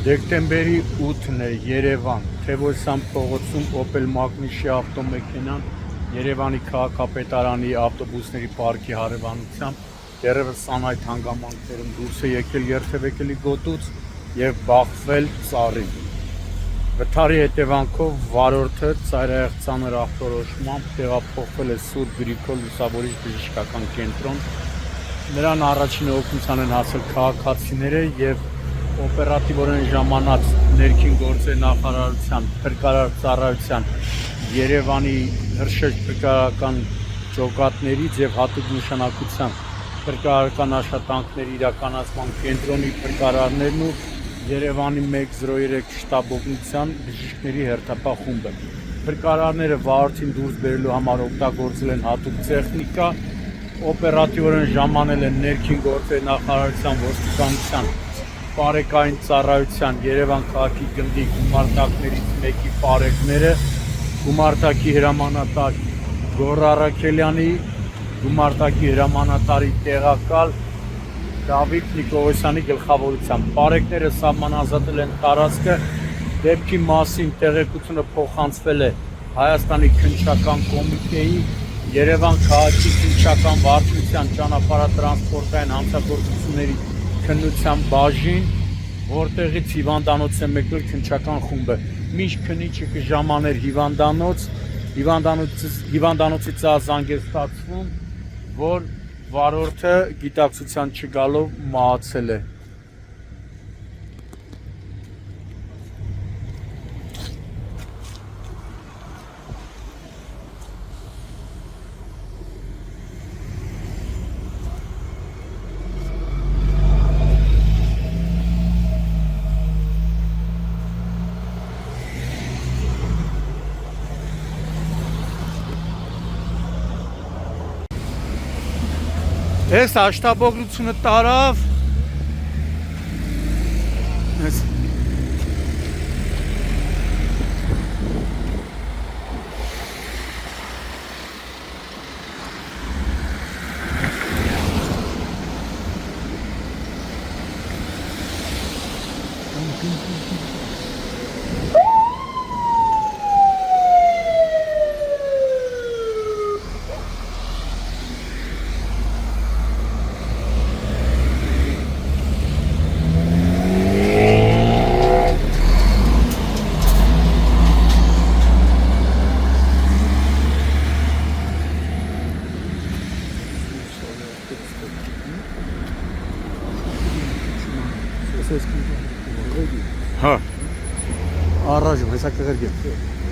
Դեկտեմբերի 8-ն է Երևան, Թևոսյան փողոցում Opel Magnishi ավտոմեքենան Երևանի քաղաքապետարանի ավտոբուսների պարկի հարևանությամբ դեռևս սանայթ հանգամանքներում դուրս է եկել երթևեկելի գոտուց և բախվել ծառի։ Վթարի հետևանքով վարորդը ծայրահեղ ծանր ախտորոշմամբ տեղափոխվել է Սուրբ Գրիգոր Լուսավորիչ բժշկական կենտրոն։ Նրան առաջինը օգնության են հասել քաղաքացիները և օպերատիվորեն ժամանած ներքին գործերի նախարարության փրկարար ծառայության Երևանի հրշեջ փրկարարական ջոկատներից և հատուկ նշանակության փրկարարական աշխատանքների իրականացման կենտրոնի փրկարարներն ու Երևանի 103 շտաբ օգնության բժիշկների հերթապահ խումբը։ Փրկարարները վարորդին դուրս բերելու համար օգտագործել են հատուկ տեխնիկա, օպերատիվորեն ժամանել են ներքին գործերի նախարարության ոստիկանության պարեկային ծառայության Երևան քաղաքի գնդի գումարտակներից մեկի պարեկները, գումարտակի հրամանատար Գոռ Առաքելյանի, գումարտակի հրամանատարի տեղակալ Դավիթ Նիկողոսյանի գլխավորությամբ։ Պարեկները սահմանազատել են տարածքը, դեպքի մասին տեղեկությունը փոխանցվել է Հայաստանի քննչական կոմիտեի, Երևան քաղաքի քննչական վարչության ճանապարհատրանսպորտային հանցագործությունների քննության բաժին, որտեղից հիվանդանոց է մեկնել քննչական խումբը։ Մինչ քննիչը կժամաներ հիվանդանոց, հիվանդանոցից զանգ է ստացվում, որ վարորդը գիտակցության չգալով մահացել է։ Ես աշտաբոգլությունը տարավ, հա, առաջ, հեսա կղերգել։